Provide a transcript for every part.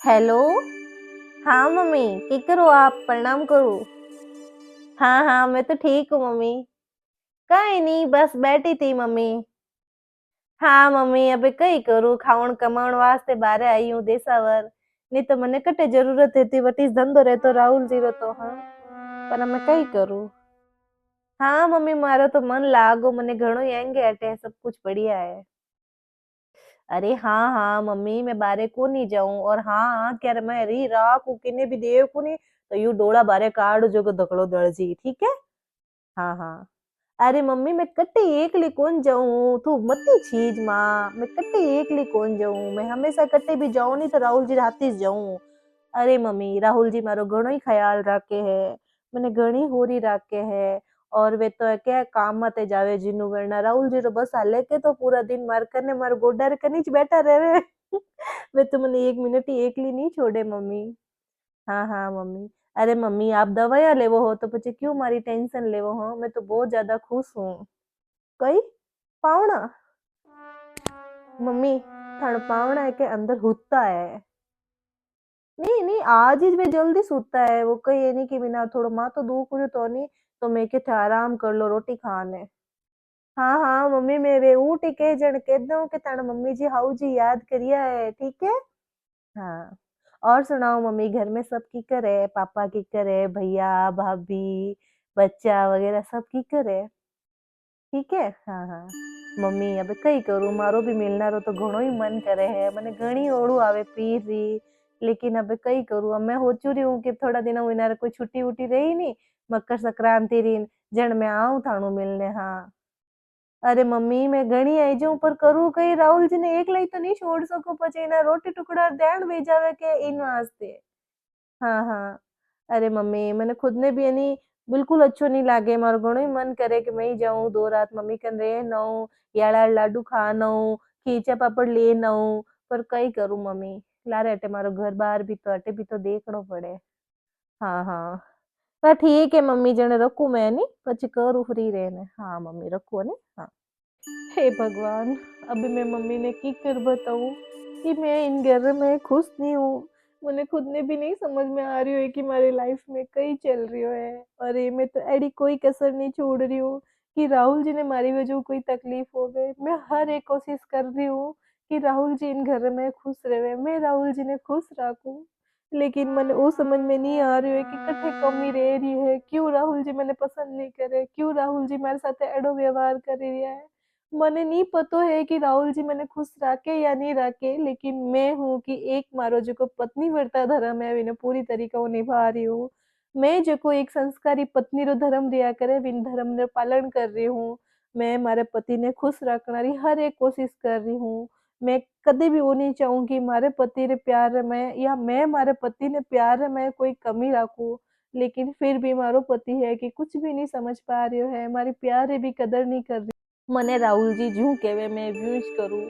Hello. हाँ mummy, की करो आप? प्रणाम करो। हाँ हाँ, मैं तो ठीक हूँ मम्मी। कई नहीं, बस बैठी थी मम्मी। हाँ मम्मी, अबे कई करूँ, खावण कमावण वास्ते बाहर आई हूँ देसावर। नहीं तो मने कटे जरूरत थी बट इस धंधो रहतो राहुल जी रो तो हाँ। पर मैं कई करूँ। हाँ मम्मी, मारो तो मन लागो, मने घणो एंगे अटे सब कुछ बढ़िया है। अरे हाँ हाँ मम्मी, मैं बारे को नहीं जाऊं, और हाँ हाँ क्या मैं री राख किने भी देव को नहीं। तो यू डोला बारे काढ़ जो धकड़ो दर्जी, ठीक है। हाँ हाँ। अरे मम्मी, मैं कट्टे एकली कौन जाऊं, तू मती छीज माँ, मैं कट्टे एकली कौन जाऊं, मैं हमेशा कट्टे भी जाऊं नहीं तो राहुल जी हाथी जाऊं। अरे मम्मी, राहुल जी मारो घणो ही ख्याल राखे है। मैंने घणी होरी राखे है। और वे तो क्या काम मते जावे जिन्नु वरना राहुल जी तो बस हाले के तो पूरा दिन मार करने मार गोडा कनी ज बैठा रहे। वे तो मैंने एक मिनट ही एकली नहीं छोड़े मम्मी। हाँ हाँ मम्मी। अरे मम्मी, आप दवाइयाँ लेवो हो तो પછી क्यों मारी टेंशन लेवो हो, मैं तो बहुत ज्यादा खुश हूँ। कई पावना? मम्मी, थाने पावना है के अंदर हुत्ता है। नहीं नहीं, आज ही वे जल्दी सोता है, वो कही है नहीं कि बिना थोड़ा माँ तो दुख रही तो नहीं। तो मैं के थे आराम कर लो रोटी खाने। हाँ हाँ मम्मी, मैं वे उठ के जन कह दूं कि तारा मम्मी जी हाउ जी याद करिया है, ठीक है। हाँ। और सुनाओ मम्मी, घर में सब की करे, पापा की करे, भैया भाभी, बच्चा वगैरह सब की करे? ठीक है। हाँ हाँ। मम्मी, अब कई करूँ, मारो भी मिलना रो तो घणो ही मन करे है, मने घणी ओड़ू आवे पी री। लेकिन अब कई करूँ, अब मैं सोचू रही हूँ कि थोड़ा दिन इनारे कोई छुट्टी वुट्टी रही नहीं, मकर संक्रांति री, जन मैं आऊं थानू मिलने। हाँ। अरे मम्मी, मैं घणी आई जाऊं पर करूँ कई, राहुल जी ने एकला ही तो नहीं छोड़ सको, पछी इना रोटी टुकड़ा देण भी जावे के इन वास्ते। हाँ हाँ। अरे मम्मी, मैंने खुद ने भी यानी बिल्कुल अच्छो नहीं लागे, मारो घणो ही मन करे कि मैं ही जाऊं दो रात मम्मी कन रह नऊ, याड़ा लाडू खा नऊ, खीचा पापड़ ले नऊ। पर कई करूं मम्मी, लारे अटे मारो घर बार भी तो अटे भी तो देखनो पड़े। हाँ हाँ। पर ठीक है मम्मी, जने रखू मैं नहीं પછી करू फ्री रहने। हाँ मम्मी, रखू ने। हाँ। हे भगवान, अभी मैं मम्मी ने की कर बताऊं कि मैं इन घर में खुश नहीं हूँ। मुझे खुद ने भी नहीं समझ में आ रही है कि हमारी लाइफ में कई चल रही है। और ये मैं तो एडी कोई कसर नहीं छोड़ रही हूँ कि राहुल जी ने हमारी वजह कोई तकलीफ हो गई। मैं हर एक कोशिश कर रही हूँ कि राहुल जी इन घर में खुश रहे, मैं राहुल जी ने खुश रखूं। लेकिन मैंने वो समझ में नहीं आ रही है कि कठे कमी रह रही है, क्यों राहुल जी मैंने पसंद नहीं करे, क्यों राहुल जी मेरे साथ एडो व्यवहार कर रही है। मने नहीं पतो है कि राहुल जी मैंने खुश राखे या नहीं राखे, लेकिन मैं हूँ कि एक मारो जो पत्नी व्रता धर्म है विने पूरी तरीके वो निभा रही हूँ। मैं जो एक संस्कारी पत्नी रो धर्म रिया करे विन धर्म रो पालन कर रही हूँ। मैं मारे पति ने खुश रखना री हर एक कोशिश कर रही हूँ। मैं कभी भी वो नहीं चाहूंगी मारे पति रे प्यार में या मैं मारे पति ने प्यार में कोई कमी रखूं। लेकिन फिर भी मारो पति है कि कुछ भी नहीं समझ पा रही है, हमारी प्यार री भी कदर नहीं कर रही। मने राहुल जी जूं केवे मैं यूं ज करूं।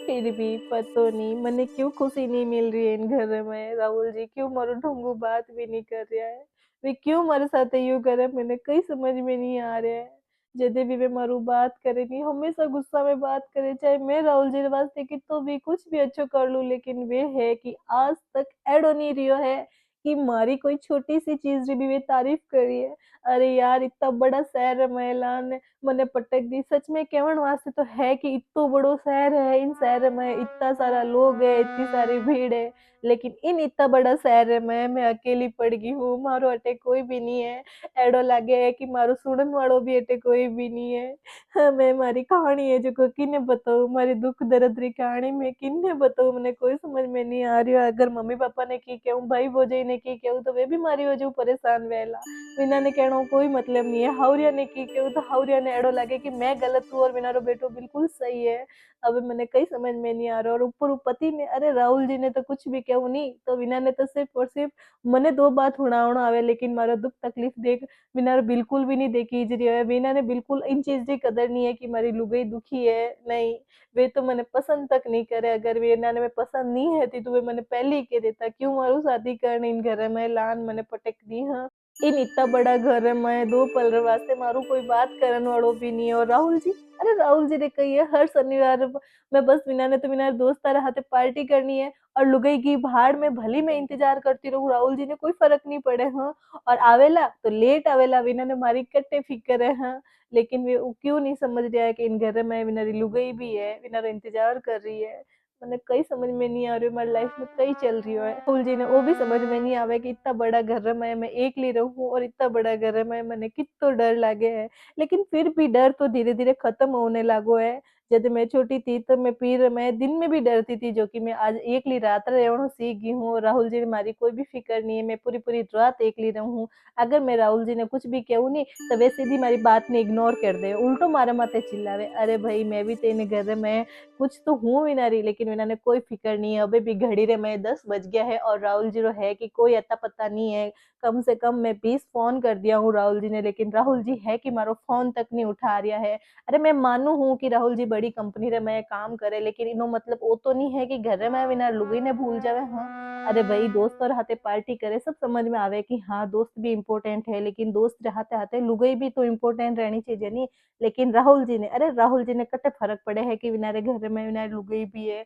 फिर भी पतो नहीं मने क्यों खुशी नहीं मिल रही है इन घर में, राहुल जी क्यों मारो ढंगू बात भी नहीं कर रहा है। वे क्यों मारे साथ यूं करे, मैंने कहीं समझ में नहीं आ रहा है। जदे भी वे मारू बात करे नहीं, हमेशा गुस्सा में बात करे, चाहे मैं राहुल जी के वास्ते कि तो भी कुछ भी अच्छो कर लूं, लेकिन वे है कि आज तक एडो नहीं रियो है कि मारी कोई छोटी सी चीज री भी वे तारीफ करी है। अरे यार, इतना बड़ा शहर है मैलान, मने पटक दी सच में, कहण वास्ते तो है कि इतो बड़ो शहर है, इन शहर में इतना सारा लोग है, इतनी सारी भीड़ है। लेकिन इन इतना बड़ा शहर में मैं अकेली पड़ गई हूँ, मारो अटे कोई भी नहीं है। एडो लागे है कि मारो सुनन वालों भी अटे कोई भी नहीं है। हाँ, मैं मारी कहानी है जो किन्ने बताऊँ, मारी दुख दर्द री कहानी में किन्ने बताऊँ, मैंने कोई समझ में नहीं आ रही है। अगर मम्मी पापा ने की कहूँ, भाई भौजाई ने की कहूँ, तो वे भी मारी वजह परेशान वेला। विना ने कहनो कोई मतलब नहीं है, हाउरिया ने की केवू तो हाउरिया ने एड़ो लगे कि मैं गलत हूँ और विनारो बेटो बिल्कुल सही है। अब मैंने कई समझ में नहीं आ रहा, और ऊपर वो पति ने, अरे राहुल जी ने तो कुछ भी कहू नहीं, तो विना ने तो सिर्फ और सिर्फ मने दो बात हुणावणो आवे, लेकिन मारा दुख तकलीफ देख विना बिल्कुल भी नहीं देखी इजरी है। विना ने बिल्कुल इन चीज की कदर नहीं है कि मारी लुगाई दुखी है, नहीं। वे तो मैंने पसंद तक नहीं करे, अगर वे इन्होंने में पसंद नहीं है थी तो वे मैंने पहले ही कह देता, क्यों मारू शादी करने इन घर में लान मैंने पटक दी। हाँ। इन इतना बड़ा घर है, मैं दो पल रे वास्ते मारू कोई बात करन वालों भी नहीं है। और राहुल जी, अरे राहुल जी ने कही है हर शनिवार मैं बस मिनाने तो मिनार दोस्तार हाथे पार्टी करनी है और लुगाई की भाड़ में भली मैं इंतजार करती रहूं, राहुल जी ने कोई फर्क नहीं पड़े। हाँ, और आवेला तो लेट आवेला, विना ने मारी कट्टे फिकर है। हाँ, लेकिन वे वो क्यों नहीं समझ रहा है कि इन घर में विनारी लुगाई भी है, विनारा इंतजार कर रही है। मैंने कई समझ में नहीं आ रही हमारी लाइफ में कई चल रही है। राहुल जी ने वो भी समझ में नहीं आवे कि इतना बड़ा घर है मैं एकली रहूं और इतना बड़ा घर है मैंने कितो डर लागे है। लेकिन फिर भी डर तो धीरे धीरे खत्म होने लागो है। जब मैं छोटी थी तो मैं दिन में भी डरती थी, जो कि मैं आज एकली रात रहना सीख गई हूँ। राहुल जी ने मारी कोई भी फिक्र नहीं है, मैं पूरी पूरी रात एकली रहूं। अगर मैं राहुल जी ने कुछ भी कहूँ नहीं तो वे सीधी मारी बात ने इग्नोर कर दे, उल्टो मारे माथे चिल्लावे। अरे भाई मैं भी तेने घर में कुछ तो हूँ भी ना रही, लेकिन इन्होंने ने कोई फिक्र नहीं है। अभी भी घड़ी रे मैं 10 बज गया है और राहुल जी रो है कि कोई अता पता नहीं है। कम से कम मैं 20 फोन कर दिया हूँ राहुल जी ने, लेकिन राहुल जी है कि मारो फोन तक नहीं उठा रहा है। अरे मैं मानू हूँ कि राहुल जी बड़ी कंपनी रे मैं काम करे, लेकिन इनो मतलब वो तो नहीं है कि घर में बिना लुगाई ने भूल जावे। हाँ, अरे भाई दोस्त और हाथे पार्टी करे सब समझ में आवे कि हाँ दोस्त भी इम्पोर्टेंट है, लेकिन दोस्त रहते हाथे लुगाई भी तो इम्पोर्टेंट रहनी चाहिए नहीं। लेकिन राहुल जी ने कटे फर्क पड़े है कि विनारे घर में विनारे लुगाई भी है।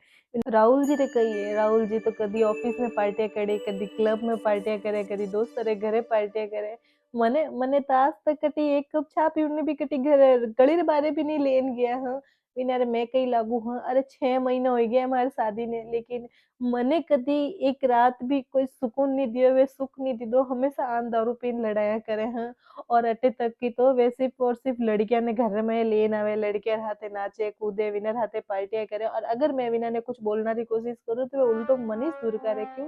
राहुल जी रे कही है, राहुल जी तो कभी ऑफिस में पार्टियां करे, कभी क्लब में पार्टियां करे, कभी दोस्त रे घरे पार्टियां करे। मने मने तो आज तक कटी एक कप चा पीने भी कटी घर गली रे बारे भी नहीं लेन गया। हाँ, विनारे मैं कही लागू। हाँ, अरे 6 महीना हो गया हमारी शादी ने, लेकिन मने कदी एक रात भी कोई सुकून नहीं दियो, वे सुख नहीं दियो, हमेशा आन दारू पीन लड़ाया करे। हाँ, और अटे तक की तो वे सिर्फ और सिर्फ लड़कियां ने घर में लेन आवे, लड़कियां हाथे नाचे कूदे, विनर हाथे पार्टियां करे। और अगर मैं विना ने कुछ बोलना की कोशिश करूँ तो वे उल्टो मनीष दूर करे क्यों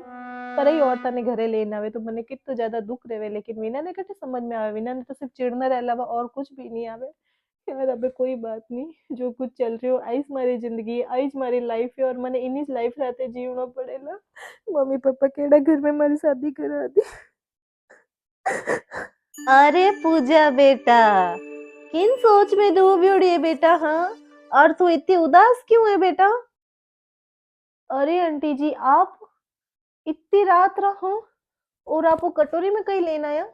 पर ही औरता ने घरे लेन आवे तो मने कितो ज्यादा दुख रहे। लेकिन विना ने कटे समझ में आवे, विना ने तो सिर्फ चिढ़ने रे अलावा और कुछ भी नहीं आवे। यार अबे कोई बात नहीं, जो कुछ चल रही हो आइस मारी जिंदगी, आइस मारी लाइफ है और मैंने इन्हीं लाइफ रहते जीवना पड़ेला। मम्मी पापा केड़ा घर में हमारी शादी करा दी। अरे पूजा बेटा, किन सोच में डूबी उड़ी है बेटा? हाँ, और तू इतनी उदास क्यों है बेटा? अरे आंटी जी, आप इतनी रात रहो और आपको कटोरी में कहीं लेना आया?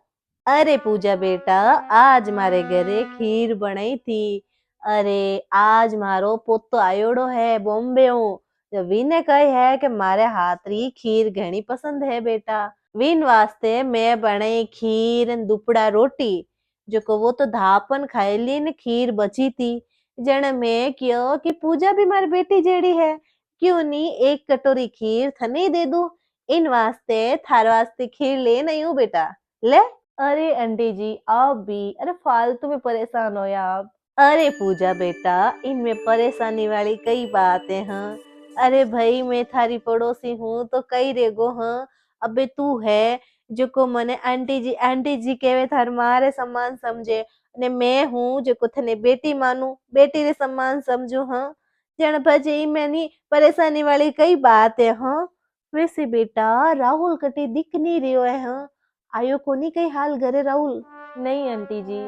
अरे पूजा बेटा, आज मारे घरे खीर बनाई थी। अरे आज मारो पोतो आयोड़ो है बॉम्बे हूँ, जो विने कही है कि मारे हाथ री खीर घनी पसंद है बेटा। विन वास्ते मैं बनाई खीर न दुपड़ा रोटी, जो को वो तो धापन खाई ली न खीर बची थी। जने मैं क्यों कि पूजा भी मारी बेटी जेड़ी है, क्यों नहीं एक कटोरी खीर थने दे दूं। इन वास्ते थार वास्ते खीर ले नहीं हूँ बेटा, ले। अरे आंटी जी आप भी, अरे फालतू में परेशान हो या आप। अरे पूजा बेटा, इनमें परेशानी वाली कई बातें हैं। अरे भाई मैं थारी पड़ोसी हूँ तो कई रेगो हाँ। अबे तू है जो को मने आंटी जी केवे थार मारे सम्मान समझे, ने मैं हूँ जो को थने बेटी मानू, बेटी रे सम्मान समझू। हाँ, जन भजे में नहीं परेशानी वाली कई बातें। हाँ, वैसे बेटा राहुल कटी दिख नहीं रही है। हाँ, आयो कोनी कई हाल घरे राहुल? नहीं आंटी जी,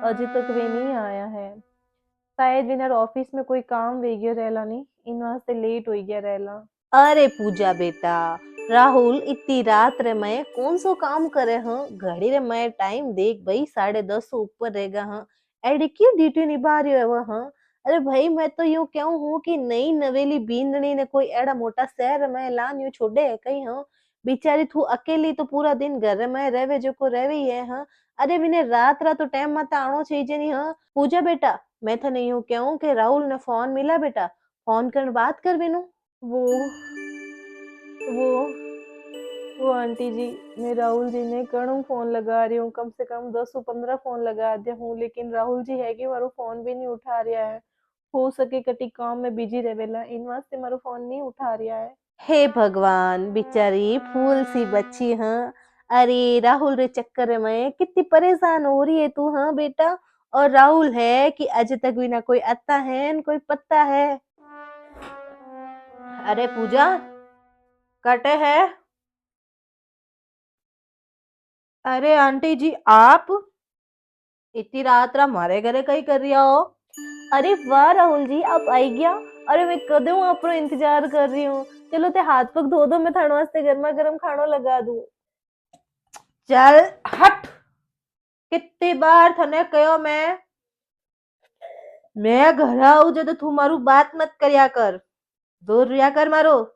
अभी तक वे नहीं आया है। शायद विनर ऑफिस में कोई काम वे गयो रहला नहीं, इन वास्ते लेट हो गया रहला। अरे पूजा बेटा, राहुल इतनी रात रे मैं कौन सो काम करे हाँ? घड़ी रे मैं टाइम देख भाई 10:30 से ऊपर रहेगा। हाँ, एडी क्यों ड्यूटी निभा रही है वह? हाँ, अरे भाई मैं तो यूं क्यों हूँ कि नई नवेली बींदनी ने कोई एड़ा मोटा शहर में लान यूं छोड़े है कहीं? हाँ, बेचारी तू अकेली तो पूरा दिन घर में रहवे जो को रहवी है। हाँ, अरे विने रात रात तो टाइम मत आनो चाहिए नहीं। हाँ पूजा बेटा, मैं था नहीं हूँ क्यों कि राहुल ने फोन मिला बेटा, फोन कर बात कर बिनू। वो वो वो आंटी जी, मैं राहुल जी ने कणु फोन लगा रही हूँ, कम से कम 10 15 फोन लगा दिया हूँ, लेकिन राहुल जी है कि मारो फोन भी नहीं उठा रहा है। हो सके कटी काम में बिजी रहेला, इन वास्ते मारो फोन नहीं उठा रहा है। हे भगवान, बेचारी फूल सी बच्ची। हाँ, अरे राहुल रे चक्कर में कितनी परेशान हो रही है तू? हाँ बेटा, और राहुल है कि अजय तक भी ना कोई अत्ता है न कोई पत्ता है। अरे पूजा, कटे है? अरे आंटी जी आप इतनी रात रा हमारे घरे कहीं कर रिया हो? अरे वाह राहुल जी आप आई गया। अरे मैं कदों आपरो इंतजार कर रही हूँ। चलो ते हाथ पग धो दो, मैं थाने वास्ते गर्मा गर्म खानो लगा दूं। चल हट। कितनी बार थने कहो मैं घर आऊ जो तो तू मारू बात मत करया कर, दूर रिया कर मारो।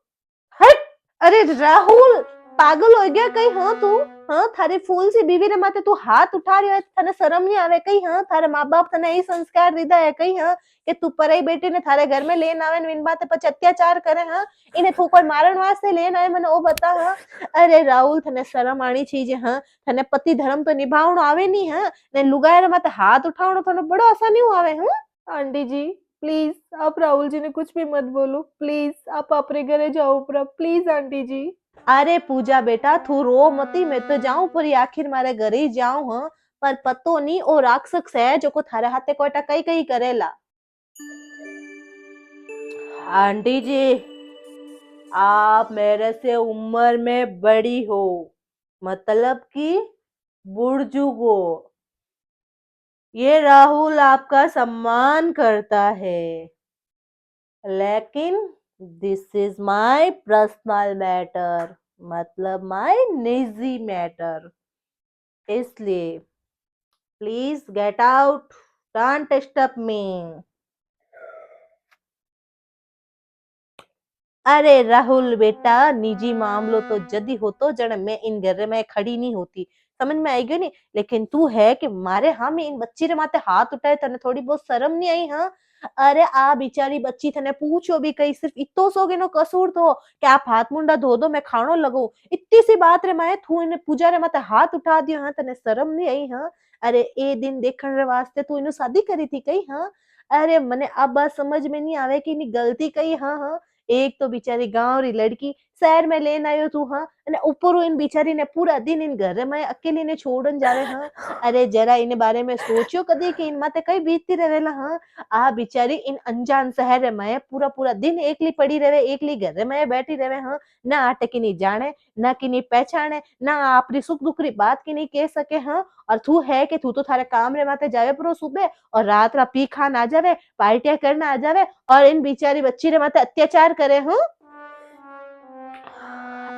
हट। अरे राहुल, पागल हो गया कहीं? हाँ तू, हाँ थारे फूल सी बीवी रे माथे तू हाथ उठा रही है, थाने शर्म नहीं आवे कहीं? हाँ थारे माँ बाप थाने यही संस्कार दीदा है कहीं? हाँ कि तू पराई बेटी ने थारे घर में लेन आवे ने इन बाते पर अत्याचार करे? हाँ इन्हें तू कोई मारण वास्ते लेन आवे मने ओ बता? हाँ अरे राहुल, थाने शर्म आनी चाहिए। हाँ थाने पति धर्म तो निभावणो आवे नहीं? हाँ ने लुगाई रे माथे हाथ उठावणो थाने बड़ो आसानी हूं आवे? हाँ आंटी जी प्लीज आप राहुल जी ने कुछ भी मत बोलो, प्लीज आप अपने घरे जाओ पूरा, प्लीज आंटी जी। अरे पूजा बेटा तू रो मती, मैं तो जाऊं पूरी, आखिर मारे घरे ही जाऊं। हाँ पर पतो नहीं ओ राक्षस है जो को थारे हाथे कोटा कई कई करेला। आंटी जी आप मेरे से उम्र में बड़ी हो, मतलब कि बुजुर्ग हो। ये राहुल आपका सम्मान करता है, लेकिन this is my personal matter, मतलब माय निजी मैटर, इसलिए please get out, don't disturb me. अरे राहुल बेटा, निजी मामलो तो जदी हो तो जण मैं इन घर में खड़ी नहीं होती, समझ में आई गयो नहीं? लेकिन तू है कि मारे हाँ में इन बच्ची रे माथे हाथ उठाए, तने थोड़ी बहुत शर्म नहीं आई? हाँ अरे आ बिचारी बच्ची थने पूछो भी कहीं, सिर्फ इतो सो नो कसूर तो कि आप हाथ मुंडा धो दो मैं खानो लगो, इतनी सी बात रे माए तू इन्हें पूजा रे माथे हाथ उठा दियो? हाँ तने शर्म नहीं आई? हाँ अरे ए दिन देखने रे वास्ते तू इन्हें शादी करी थी कहीं? हाँ अरे मने अब बात समझ में नहीं आवे कि इनी गलती कही? हाँ हाँ एक तो बेचारी गांव री लड़की शहर में लेन आयो तू? हाँ અને ઉપરો इन बिचारी ने पूरा दिन इन घर में अकेली ने छोड़न जावे? हाँ अरे जरा इन बारे में सोचो कदी कि इन माते कई बीतती रहेला? हाँ आ बिचारी इन अनजान शहर में पूरा पूरा दिन एकली पड़ी रहे, एकली घर में बैठी रहे। हाँ ना आटे की नहीं जाने, ना की नहीं पहचाने, ना अपनी सुख दुख री बात की नहीं कह सके। हाँ और तू है कि तू तो थारे काम रे माते जावे पूरा सुबह और रात रा पी खान आ जावे, पार्टियां करना आ जावे और इन बिचारी बच्ची रे माते अत्याचार करे। हूँ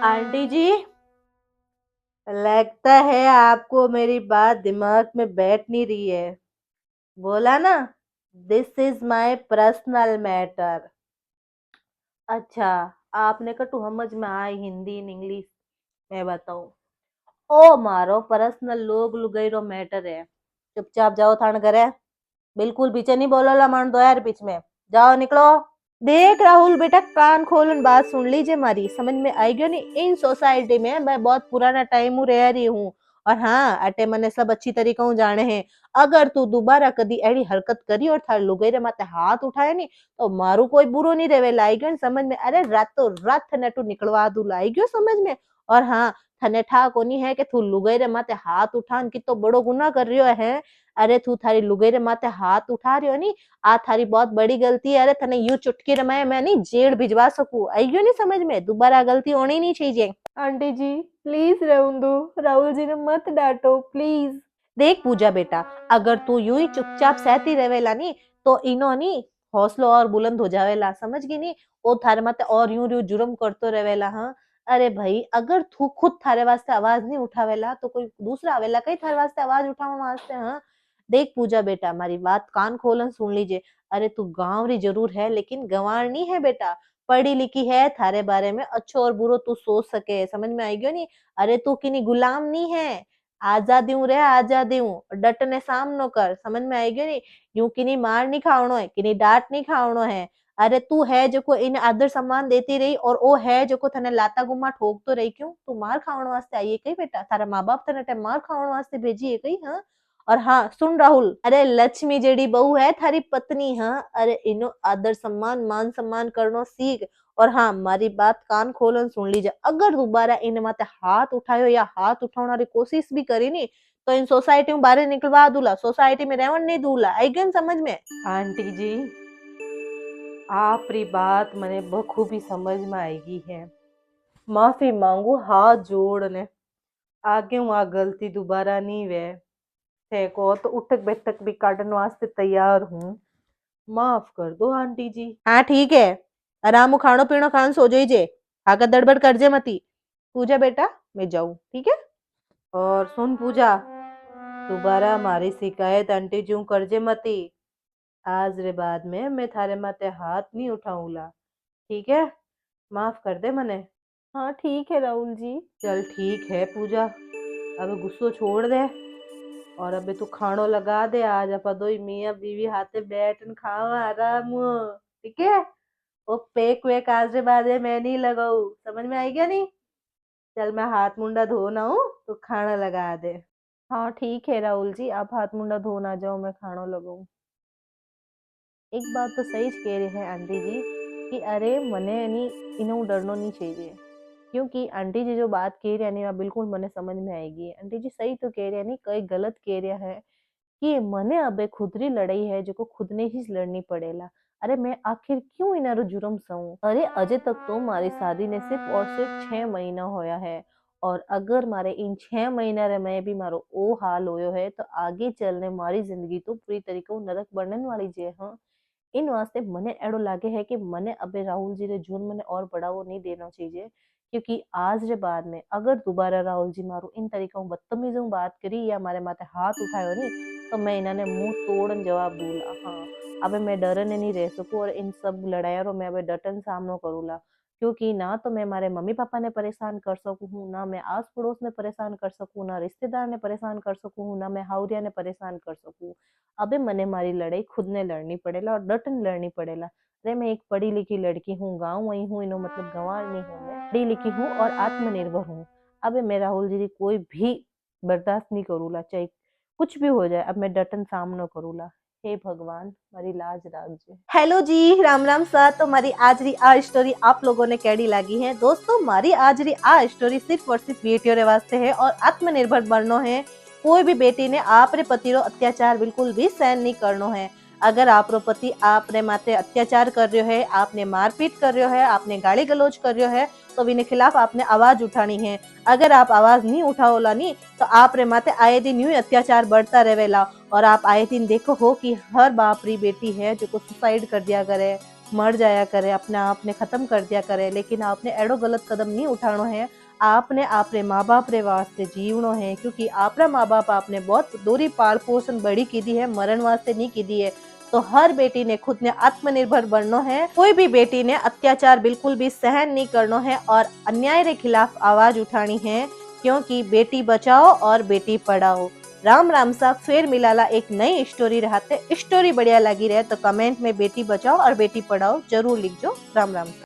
आंटी जी लगता है आपको मेरी बात दिमाग में बैठ नहीं रही है। बोला ना, this is my personal matter. अच्छा आपने कटु समझ में आई हिंदी इन इंग्लिश? मैं बताऊं, ओ मारो पर्सनल लोग लुगाई रो मैटर है। चुपचाप जाओ थान करे, बिल्कुल पीछे नहीं बोलोला मान दो यार बीच में, जाओ निकलो। देख राहुल बेटा, कान खोलन बात सुन लीजिए मारी, समझ में आई गयो नहीं? इन सोसाइटी में मैं बहुत पुराना टाइम हूँ रह रही हूँ और हाँ अटे मने सब अच्छी तरीके हूँ जाने हैं। अगर तू दोबारा कदी एड़ी हरकत करी और थार लुगाई माते हाथ उठाए नी तो मारू कोई बुरो नहीं रेवे, लाई गयो समझ में? अरे रातों रात थने तू निकलवा दू, लाई गयो समझ में? और हाँ थने ठा कोनी है कि तू लुगाई रे माते हाथ उठान की तो बड़ो गुना कर रियो है। अरे तू थारी लुगाई रे माते हाथ उठा रियो नी, आ थारी बहुत बड़ी गलती है। अरे तने यूं चुटकी रमाए मैं नहीं जेल भिजवा सकूं, आई गयो नहीं समझ में? दोबारा गलती होनी नहीं चाहिए। आंटी जी प्लीज रहूं दो, राहुल जी ने मत डांटो प्लीज। देख पूजा बेटा, अगर तू यूं ही चुपचाप सहती रहेला नी तो इनो नी हौसलो और बुलंद हो जावेला, समझ गई नी? ओ थारे माते और यूं यूं जुर्म करतो रहेला। हाँ अरे भाई अगर तू खुद थारे वास्ते आवाज नहीं उठावेला तो कोई दूसरा आवेला कई थारे वास्ते आवाज उठावा वास्ते? हाँ देख पूजा बेटा, हमारी बात कान खोलन सुन लीजिए। अरे तू गांव री जरूर है लेकिन गंवार नहीं है बेटा, पढ़ी लिखी है, थारे बारे में अच्छो और बुरो तू सोच सके, समझ में आई गयो नहीं? अरे तू किनी गुलाम नहीं है, आजादी हूँ रे आजादी हूँ, डट ने सामनो कर, समझ में आई गयो नहीं? यूं किनी मार नहीं खावणो है, किनी डांट नहीं खावणो है। अरे तू है जो को इन आदर सम्मान देती रही और ओ है जो को थने लाता गुम्मा ठोक तो रही, क्यों तू मार खावण वास्ते आई है कही बेटा? थारा माँ बाप तने मार खावण वास्ते भेजी है कही? हाँ और हाँ सुन राहुल, अरे लक्ष्मी जेडी बहू है थारी पत्नी। हाँ अरे इनो आदर सम्मान मान सम्मान करनो सीख। और हाँ मारी बात कान खोलन सुन लीजिए, अगर दोबारा इन माते हाथ उठायो या हाथ उठाने की कोशिश भी करी नी तो इन सोसाइटी में बाहर निकलवा दूला, सोसाइटी में रहवन नहीं दूला, आई गन समझ में? आंटी जी आपरी बात मने बखूबी समझ में आएगी है, माफी मांगू हाथ जोड़ ने, आगे हूँ आ गलती दोबारा नहीं वे थे को तो उठक बैठक भी काटन वास्ते तैयार हूँ, माफ कर दो आंटी जी। हाँ ठीक है, आराम खानो पीनो खान सो जाइए, आकर दड़बड़ कर जे मती। पूजा बेटा मैं जाऊं ठीक है? और सुन पूजा, दोबारा हमारी शिकायत आंटी जू करजे मती। आज रे बाद में मैं थारे माथे हाथ नहीं उठाऊंगा। ठीक है, माफ कर दे मने। हाँ ठीक है राहुल जी। चल ठीक है पूजा, अब गुस्सो छोड़ दे और अबे तू खानो लगा दे। आज अपा दो मियाँ बीवी हाथे बैठन खावा आराम। ठीक है, वो पेक वेक आज रे बाद में मैं नहीं लगाऊ। समझ में आई गया नहीं? चल मैं हाथ मुंडा धो ना हूँ, तो खाना लगा दे। हाँ ठीक है राहुल जी, आप हाथ मुंडा धो ना जाओ, मैं खाना लगाऊं। एक बात तो सही ज कह रही है आंटी जी कि अरे मने नहीं इन्हों डरनो नहीं चाहिए, क्योंकि आंटी जी जो बात कह रही है नहीं बिल्कुल मने समझ में आएगी। आंटी जी सही तो कह रही है नहीं, कई गलत कह रहा है कि मने अबे खुद री लड़ाई है जो को खुद ने ही लड़नी पड़ेला। अरे मैं आखिर क्यों इनारो जुर्म सहूं? अरे अजय तक तो हमारी शादी ने सिर्फ और सिर्फ 6 महीना होया है, और अगर मारे इन 6 महीना रे मैं भी मारो ओ हाल होयो है तो आगे चलने मारी जिंदगी तो पूरी तरीके नरक बनने वाली जे। हाँ, इन वास्ते मने एड़ो लागे है कि मने अबे राहुल जी रे जून मने और बढ़ावो नहीं देना चाहिए, क्योंकि आज रे बाद में अगर दोबारा राहुल जी मारो इन तरीका बदतमीज बात करी या मारे माथे हाथ उठायो नहीं तो मैं इन्होंने मुंह तोड़न जवाब दूला। हाँ, अबे मैं डरने नहीं रह सकूं और इन सब लड़ाइयों रो मैं अबे डटन सामनो करूला, क्योंकि ना तो मैं मारे मम्मी पापा ने परेशान कर सकूं हूँ, ना मैं आस पड़ोस ने परेशान कर सकूं, ना रिश्तेदार ने परेशान कर सकूं हूँ, ना मैं हाउरिया ने परेशान कर सकूं। अबे मने मारी लड़ाई खुद ने लड़नी पड़ेला और डटन लड़नी पड़ेला। अरे मैं एक पढ़ी लिखी लड़की हूँ, गाँव वही हूँ, इनो मतलब गंवार नहीं हूँ, मैं पढ़ी लिखी हूँ और आत्मनिर्भर हूँ। अबे मैं राहुल जी की कोई भी बर्दाश्त नहीं करूला, चाहे कुछ भी हो जाए, अब मैं डटन सामनो करूला। हे भगवान मारी लाज राखजे। हेलो जी, राम राम सा। तो मारी आज री आ स्टोरी आप लोगों ने कैडी लागी है? दोस्तों मारी आज री आ स्टोरी सिर्फ और सिर्फ बेटियों रे वास्ते है और आत्मनिर्भर बननो है। कोई भी बेटी ने आपरे पति रो अत्याचार बिल्कुल भी सहन नहीं करनो है। अगर आपरो पति आपने माथे अत्याचार कर रह्यो है, आपने मारपीट कर रह्यो है, आपने गाली गलौज कर रह्यो है, तो बिने खिलाफ आपने आवाज उठानी है। अगर आप आवाज नहीं उठाओला नी तो आपरे माथे आए दिन यूं ही अत्याचार बढ़ता रहेला। और आप आए दिन देखो हो कि हर बाप री बेटी है जो को सुसाइड कर दिया करे, मर जाया करे, अपने आप ने खत्म कर दिया करे, लेकिन आपने एड़ो गलत कदम नहीं उठानो है। आपने आपरे माँ बाप रे वास्ते जीवनो है, क्योंकि आपरा माँ बाप आपने बहुत दूरी पाल पोषण बड़ी की दी है, मरण वास्ते नहीं की दी है। तो हर बेटी ने खुद ने आत्मनिर्भर बननो है। कोई भी बेटी ने अत्याचार बिल्कुल भी सहन नहीं करनो है और अन्याय के खिलाफ आवाज उठानी है, क्योंकि बेटी बचाओ और बेटी पढ़ाओ। राम राम सा, फिर मिलाला एक नई स्टोरी रहते। स्टोरी बढ़िया लगी रहे तो कमेंट में बेटी बचाओ और बेटी पढ़ाओ जरूर लिखजो। राम राम सा।